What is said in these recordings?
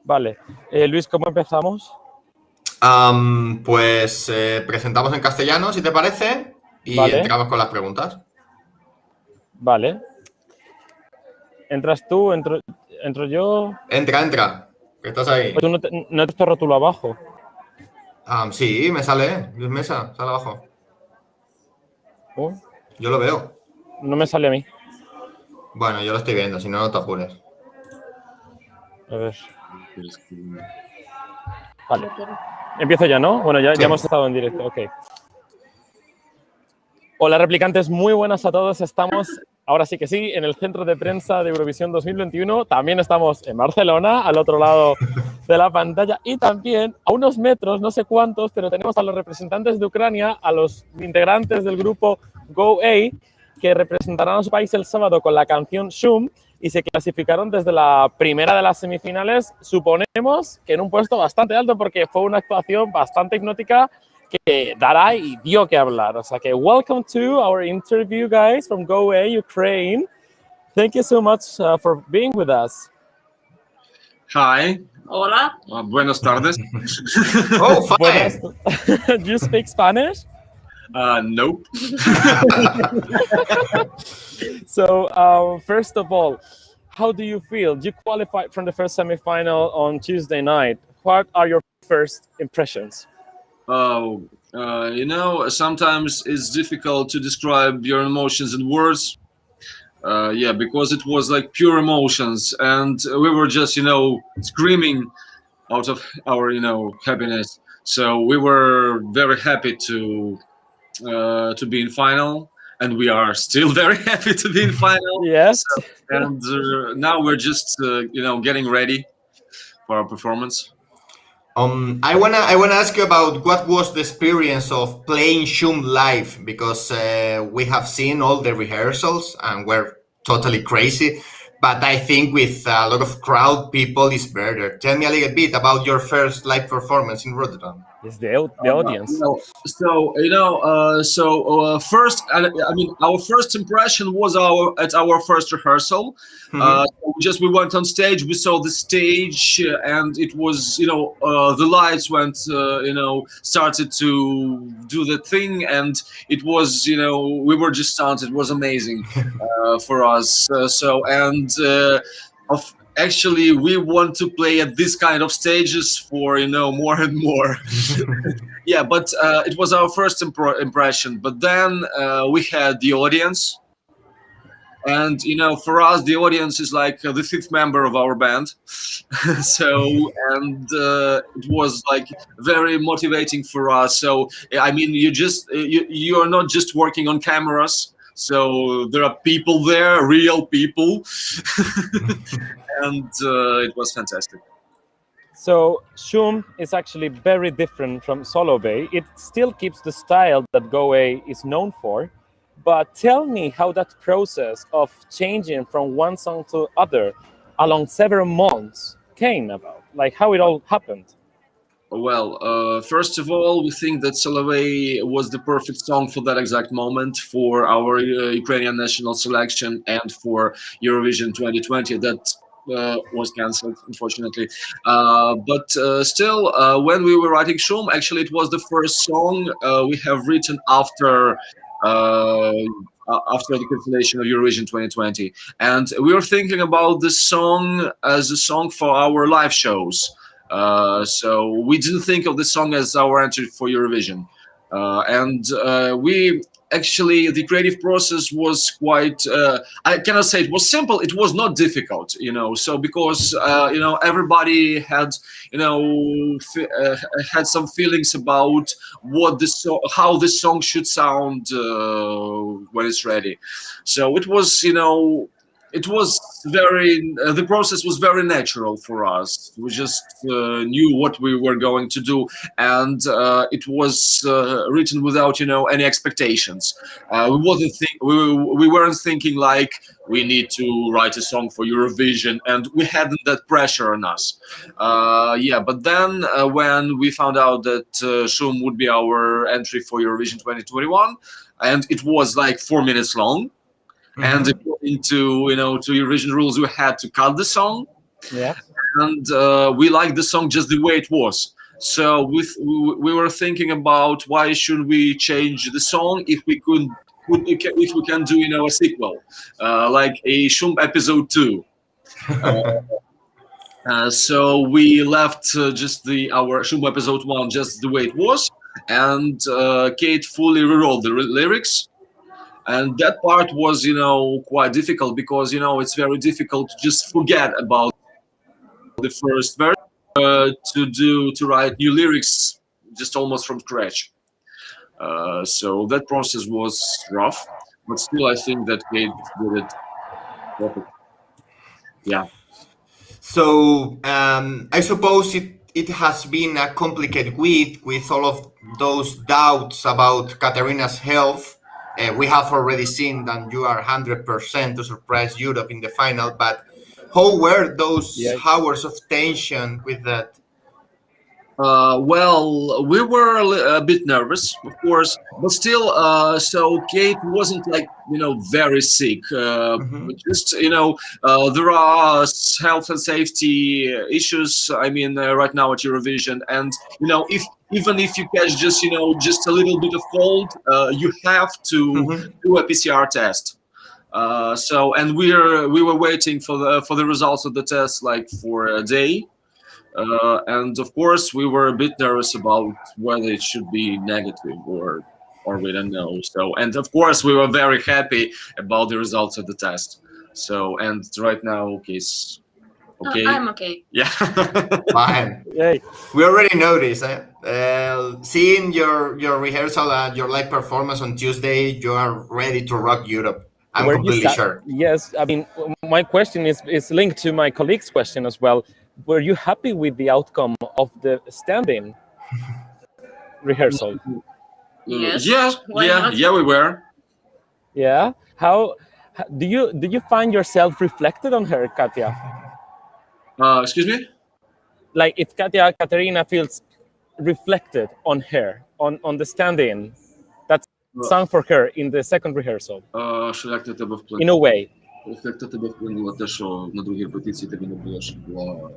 Vale. Luis, ¿cómo empezamos? Pues presentamos en castellano, si te parece, y Vale. entramos con las preguntas. Vale. ¿Entras tú? ¿Entro yo? Entra, que estás ahí. Pues tú no te has puesto rótulo abajo. Sí, me sale, Luis Mesa, sale abajo. Yo lo veo. No me sale a mí. Bueno, yo lo estoy viendo, si no, no te apures. A ver. Vale. Empiezo ya, ¿no? Bueno, ya hemos estado en directo, ok. Hola, replicantes, muy buenas a todos. Estamos, ahora sí que sí, en el centro de prensa de Eurovisión 2021. También estamos en Barcelona, al otro lado de la pantalla. Y también, a unos metros, no sé cuántos, pero tenemos a los representantes de Ucrania, a los integrantes del grupo GoA, que representarán a su país el sábado con la canción Shum y se clasificaron desde la primera de las semifinales, suponemos que en un puesto bastante alto porque fue una actuación bastante hipnótica que dará y dio que hablar. O sea que welcome to our interview, guys, from GoA, Ukraine. Thank you so much for being with us. Hi. Hola. Buenas tardes. Oh, fine. Do you speak Spanish? Nope. So, first of all, how do you feel? You qualified from the first semi-final on Tuesday night. What are your first impressions? Sometimes it's difficult to describe your emotions in words. Because it was like pure emotions, and we were just, screaming out of our, happiness. So we were very happy to be in final, and we are still very happy to be in final. Yes. And now we're just, getting ready for our performance. I wanna ask you about what was the experience of playing Shum live, because we have seen all the rehearsals and we're totally crazy, but I think with a lot of crowd people is better. Tell me a little bit about your first live performance in Rotterdam. It's the audience. First, our first impression was at our first rehearsal. We went on stage, we saw the stage, and it was, the lights went, started to do the thing, and it was, we were just stunned. It was amazing for us. Actually, we want to play at this kind of stages for, more and more. Yeah, but it was our first impression. But then we had the audience. And, for us, the audience is like the fifth member of our band. It was like very motivating for us. So, you are not just working on cameras. So there are people there, real people. And it was fantastic. So Shum is actually very different from Solo Bay. It still keeps the style that GoA is known for. But tell me how that process of changing from one song to other along several months came about, like how it all happened. Well, first of all, we think that Solovey was the perfect song for that exact moment for our Ukrainian national selection and for Eurovision 2020 that was cancelled, unfortunately. But still, when we were writing Shum, actually it was the first song we have written after the cancellation of Eurovision 2020. And we were thinking about this song as a song for our live shows. So we didn't think of the song as our entry for Eurovision. The creative process was quite, I cannot say it was simple, it was not difficult, so because, everybody had, had some feelings about how the song should sound when it's ready. So it was, the process was very natural for us. We just knew what we were going to do, and it was written without, any expectations. We weren't thinking like we need to write a song for Eurovision, and we hadn't that pressure on us. But then when we found out that Shum would be our entry for Eurovision 2021, and it was like 4 minutes long. And according to Eurovision rules, we had to cut the song. Yeah. and we liked the song just the way it was. So we were thinking about why should we change the song if we can do, you know, a sequel, like a Shum episode 2. So we left just our Shum episode 1 just the way it was, and Kate fully rewrote the lyrics. And that part was, you know, quite difficult because, you know, it's very difficult to just forget about the first verse, to write new lyrics just almost from scratch. So that process was rough, but still I think that Kate did it perfect. Yeah. So I suppose it has been a complicated week with all of those doubts about Katarina's health. We have already seen that you are 100% to surprise Europe in the final, but how were those hours of tension with that? Well, we were a bit nervous, of course, but still, so Kate wasn't like, you know, very sick. But just, you know, there are health and safety issues. I mean, right now at Eurovision, and you know, even if you catch just, you know, just a little bit of cold, you have to do a PCR test. So, and we were waiting for the results of the test like for a day. And of course, we were a bit nervous about whether it should be negative or we don't know. So, and of course, we were very happy about the results of the test. So, and right now, okay, okay. I'm okay. Yeah. Fine. Yay. We already noticed. Seeing your rehearsal and your live performance on Tuesday, you are ready to rock Europe. I'm completely sure. Yes, I mean, my question is linked to my colleague's question as well. Were you happy with the outcome of the stand-in rehearsal? Yes. Yeah, we were. Yeah. How did you find yourself reflected on her, Katya? Excuse me? Like if Katarina feels reflected on her on the stand-in that's sung for her in the second rehearsal. In a way. Як то тебе вплинуло те, що на другій репетиції тебе не було, щоб була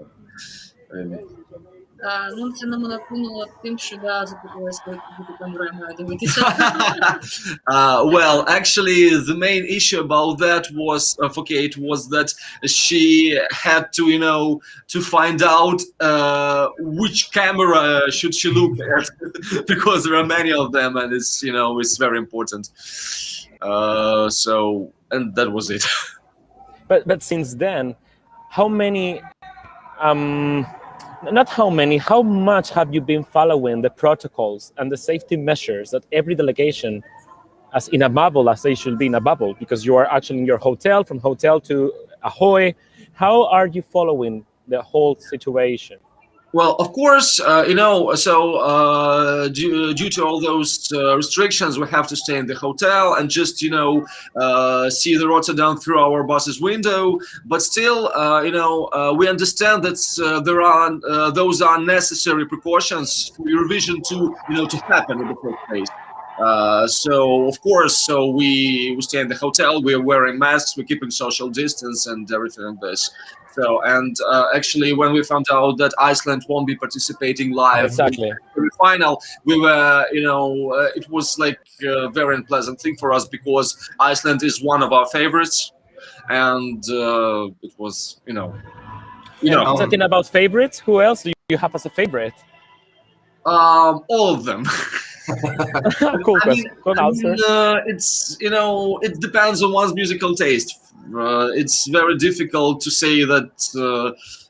Емі? Ну, це на мене вплинуло тим, що я запиталась, коли бути камерою маю дивитися. Well, actually, the main issue about that was for Kate was that she had to, you know, to find out which camera should she look at because there are many of them, and it's, you know, it's very important. So, and that was it. But since then, how many? Not how many, how much have you been following the protocols and the safety measures that every delegation, as in a bubble, as they should be in a bubble, because you are actually in your hotel, from hotel to Ahoy. How are you following the whole situation? Well, of course, you know, so due to all those restrictions, we have to stay in the hotel and just, you know, see the Rotterdam through our bus's window. But still, you know, we understand that there are those are necessary precautions for Eurovision to, you know, to happen in the first place. So of course, so we stay in the hotel. We're wearing masks. We're keeping social distance and everything like this. So, and actually, when we found out that Iceland won't be participating live in the final, we were, you know, it was like a very unpleasant thing for us because Iceland is one of our favorites, and it was, you know. Talking about favorites, who else do you have as a favorite? All of them. Cool question. Good answer. It's, you know, it depends on one's musical taste. It's very difficult to say that.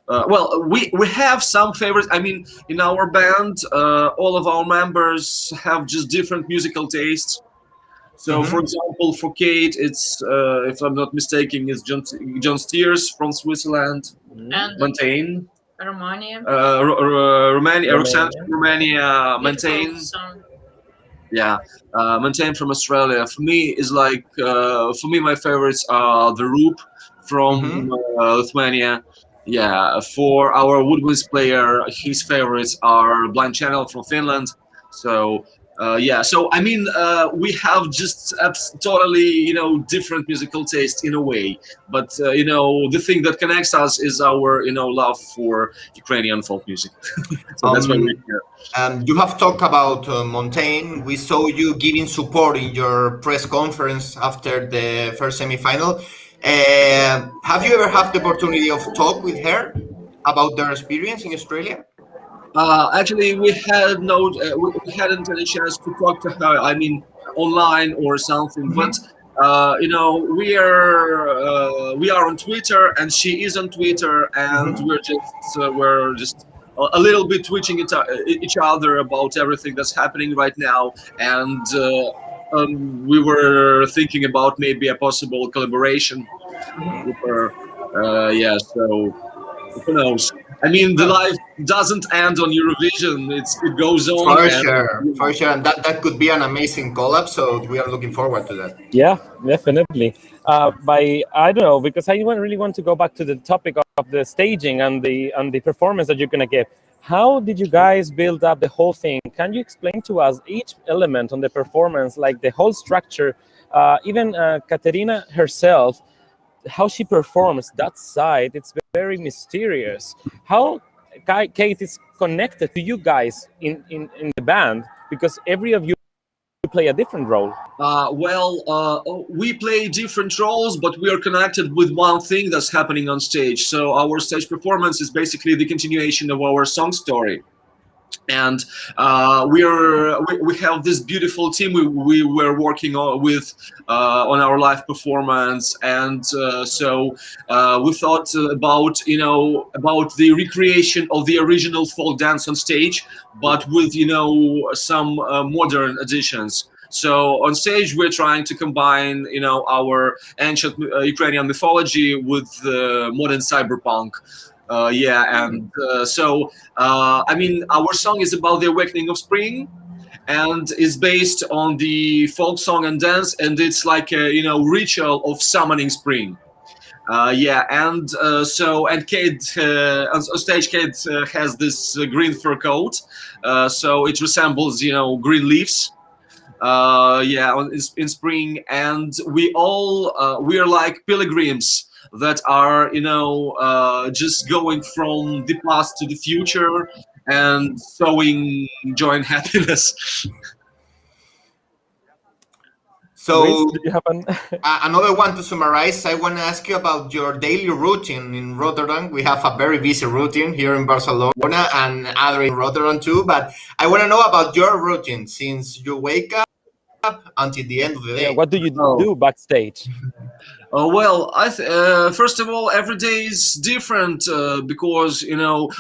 Well, we have some favorites. I mean, in our band, all of our members have just different musical tastes. So, for example, for Kate, it's if I'm not mistaken, it's John Steers from Switzerland, And Montaigne, Romania. Romania, Roxanne from Romania, Montaigne. Yeah, Montaigne from Australia. For me, is like for me, my favorites are the Roop from Lithuania. Yeah, for our woodwinds player, his favorites are Blind Channel from Finland. So Yeah, so I mean, we have just totally, different musical taste in a way. But the thing that connects us is our, love for Ukrainian folk music. So that's why we're Um, here. you have talked about Montaigne. We saw you giving support in your press conference after the first semi-final. Have you ever had the opportunity of talk with her about their experience in Australia? Actually, we hadn't had a chance to talk to her. I mean, online or something. But we are on Twitter, and she is on Twitter, and we're just a little bit twitching each other about everything that's happening right now, and we were thinking about maybe a possible collaboration with her. Yeah, so. Who knows? I mean, the life doesn't end on Eurovision. It goes on, For and sure, for sure, and that could be an amazing collab. So we are looking forward to that. Yeah, definitely. I don't know, because I really want to go back to the topic of the staging and the performance that you're gonna give. How did you guys build up the whole thing? Can you explain to us each element on the performance, like the whole structure? Even Katerina herself, how she performs that side, it's very mysterious. How Kate is connected to you guys in the band, because every of you play a different role. We play different roles, but we are connected with one thing that's happening on stage. So our stage performance is basically the continuation of our song story. And we have this beautiful team we were working with on our live performance, and so we thought about the recreation of the original folk dance on stage, but with some modern additions. So on stage, we're trying to combine, our ancient Ukrainian mythology with modern cyberpunk. I mean, our song is about the awakening of spring, and is based on the folk song and dance, and it's like a ritual of summoning spring. And Kate on stage, Kate has this green fur coat, so it resembles green leaves. In spring, and we are like pilgrims that are just going from the past to the future and sowing joy and happiness. So Luis, did you have another one to summarize. I want to ask you about your daily routine in Rotterdam. We have a very busy routine here in Barcelona and other in Rotterdam too. But I want to know about your routine since you wake up until the end of the day. what do you Oh. do backstage? First of all, every day is different because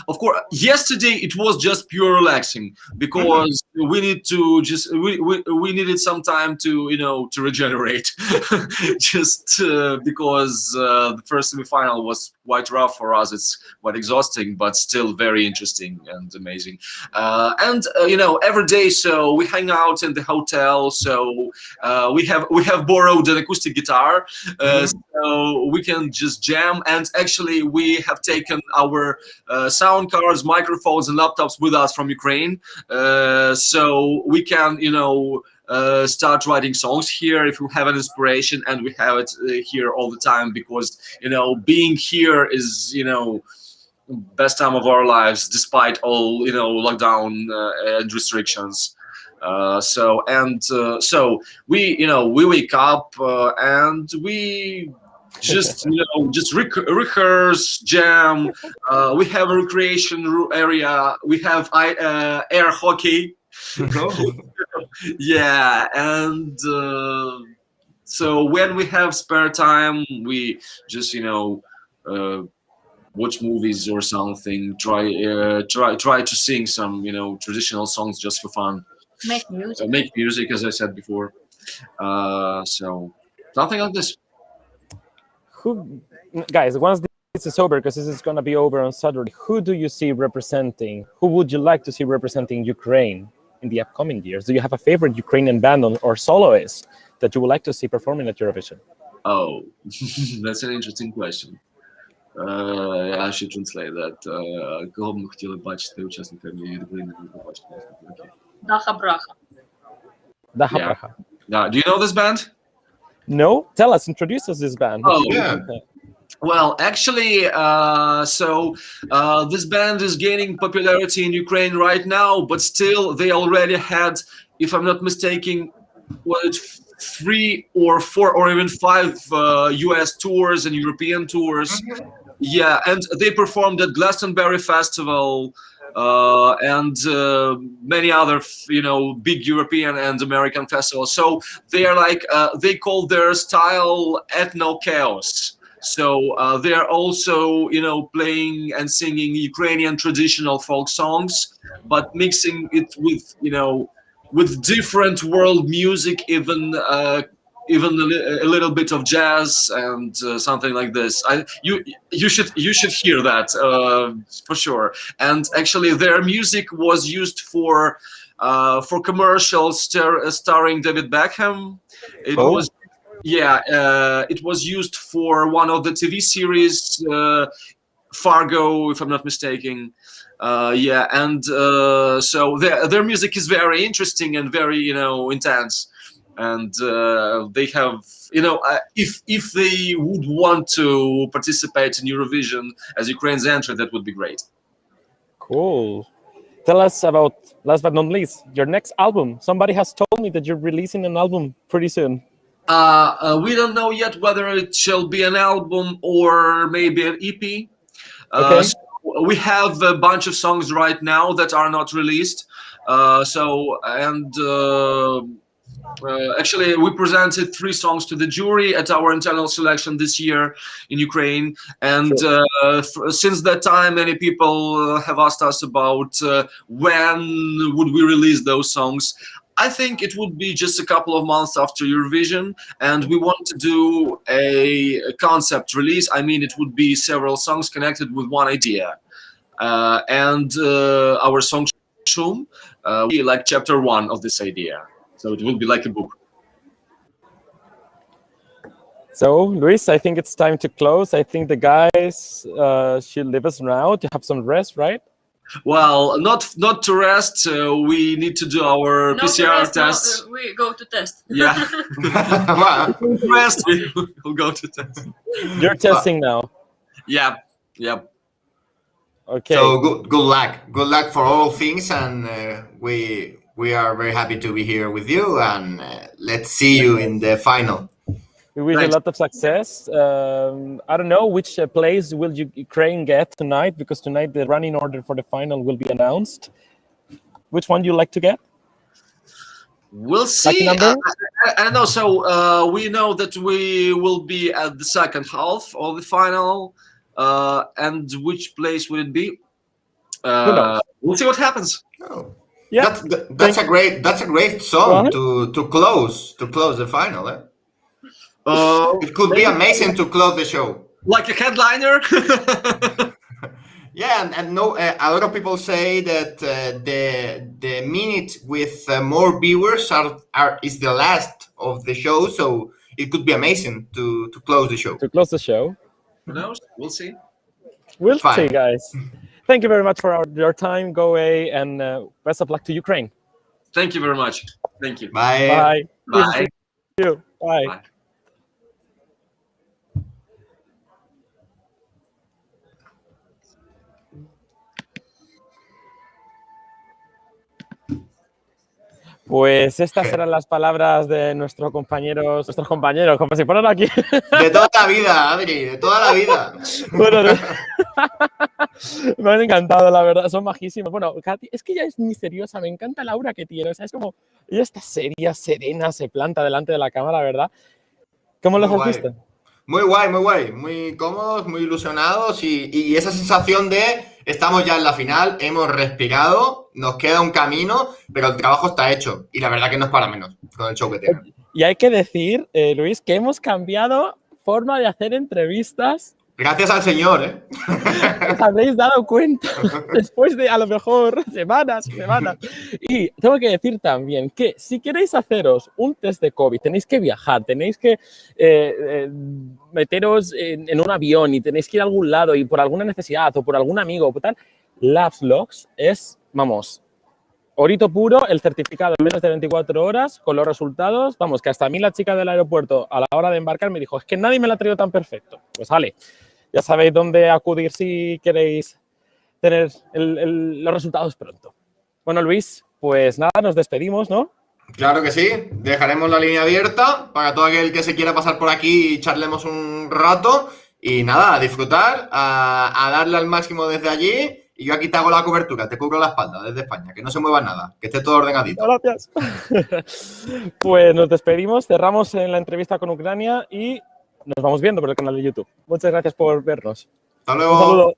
of course, yesterday it was just pure relaxing because we needed some time to regenerate, just because the first semi-final was quite rough for us. It's quite exhausting, but still very interesting and amazing. Every day, so we hang out in the hotel. So we have borrowed an acoustic guitar. So we can just jam, and actually we have taken our sound cards, microphones, and laptops with us from Ukraine, so we can start writing songs here if we have an inspiration, and we have it here all the time because being here is best time of our lives despite all lockdown and restrictions. So we wake up and we just rehearse, jam. We have a recreation area. We have air hockey. Yeah, and so when we have spare time, we just watch movies or something. Try to sing some traditional songs just for fun. Make music, as I said before. So something like this. Guys, once this is over, because this is going to be over on Saturday, who do you see representing? Who would you like to see representing Ukraine in the upcoming years? Do you have a favorite Ukrainian band or soloist that you would like to see performing at Eurovision? Oh, that's an interesting question. I should translate that. Кого б ми хотіли бачити учасниками Євробачення? Даха Браха. Dahapraha. Do you know this band? No? Tell us, introduce us this band. Oh, yeah. Well, actually, this band is gaining popularity in Ukraine right now, but still they already had, if I'm not mistaken, 3 or 4 or even 5 US tours and European tours. Yeah, and they performed at Glastonbury Festival and many other, big European and American festivals. So they are like, they call their style ethno chaos. So they're also, playing and singing Ukrainian traditional folk songs, but mixing it with, with different world music, even a little bit of jazz and something like this. You should hear that for sure. And actually, their music was used for commercials starring David Beckham. It was. Yeah, it was used for one of the TV series, Fargo, if I'm not mistaken. Yeah, and so their music is very interesting and very, intense. And they have, if they would want to participate in Eurovision as Ukraine's entry, that would be great. Cool. Tell us about, last but not least, your next album. Somebody has told me that you're releasing an album pretty soon. We don't know yet whether it shall be an album or maybe an EP. Okay. So we have a bunch of songs right now that are not released. Actually, we presented 3 songs to the jury at our internal selection this year in Ukraine. And since that time, many people have asked us about when would we release those songs. I think it would be just a couple of months after Eurovision, and we want to do a concept release. I mean, it would be several songs connected with one idea. And our song Shum will be like chapter 1 of this idea. So it will be like a book. So, Luis, I think it's time to close. I think the guys should leave us now to have some rest, right? Well, not to rest. We need to do our PCR tests. No, we go to test. Yeah. Rest. We'll go to test. You're testing now. Yeah. Yep. Okay. So good luck. Good luck for all things, and we are very happy to be here with you. And let's see you in the final. We wish you a lot of success. I don't know which place will Ukraine get tonight, because tonight the running order for the final will be announced. Which one do you like to get? We'll see. I don't know. So we know that we will be at the second half of the final. And which place will it be? We'll see what happens. Oh. Yeah, that's a great song to close the final. Eh? It could be amazing to close the show. Like a headliner? Yeah, and no, a lot of people say that the minute with more viewers is the last of the show, so it could be amazing to close the show. To close the show. Who knows? We'll see. We'll see, guys. Thank you very much for your time. Go away, and best of luck to Ukraine. Thank you very much. Thank you. Bye. Bye. Bye. See you. Bye. Bye. Pues estas eran las palabras de nuestros compañeros, como si fueran aquí. De toda la vida, Adri, de toda la vida. Bueno, me han encantado, la verdad, son majísimos. Bueno, Katy, es que ella es misteriosa, me encanta la aura que tiene, o sea, es como, ella está seria, serena, se planta delante de la cámara, ¿verdad? ¿Cómo los has visto? Muy guay, muy cómodos, muy ilusionados y esa sensación de estamos ya en la final, hemos respirado, nos queda un camino, pero el trabajo está hecho y la verdad que no es para menos con el show que tienen. Y hay que decir, Luis, que hemos cambiado forma de hacer entrevistas. Gracias al señor, ¿eh? Os habréis dado cuenta después de, a lo mejor, semanas. Y tengo que decir también que si queréis haceros un test de COVID, tenéis que viajar, tenéis que meteros en un avión y tenéis que ir a algún lado y por alguna necesidad o por algún amigo o tal, Labs Logs es, vamos, orito puro, el certificado en menos de 24 horas, con los resultados. Vamos, que hasta a mí la chica del aeropuerto, a la hora de embarcar, me dijo, es que nadie me lo ha traído tan perfecto. Pues vale, ya sabéis dónde acudir si queréis tener los resultados pronto. Bueno, Luis, pues nada, nos despedimos, ¿no? Claro que sí, dejaremos la línea abierta para todo aquel que se quiera pasar por aquí y charlemos un rato. Y nada, a disfrutar, a darle al máximo desde allí. Y yo aquí te hago la cobertura, te cubro la espalda desde España, que no se mueva nada, que esté todo ordenadito. Gracias. Pues nos despedimos, cerramos en la entrevista con Ucrania y nos vamos viendo por el canal de YouTube. Muchas gracias por vernos. Hasta luego. Un saludo.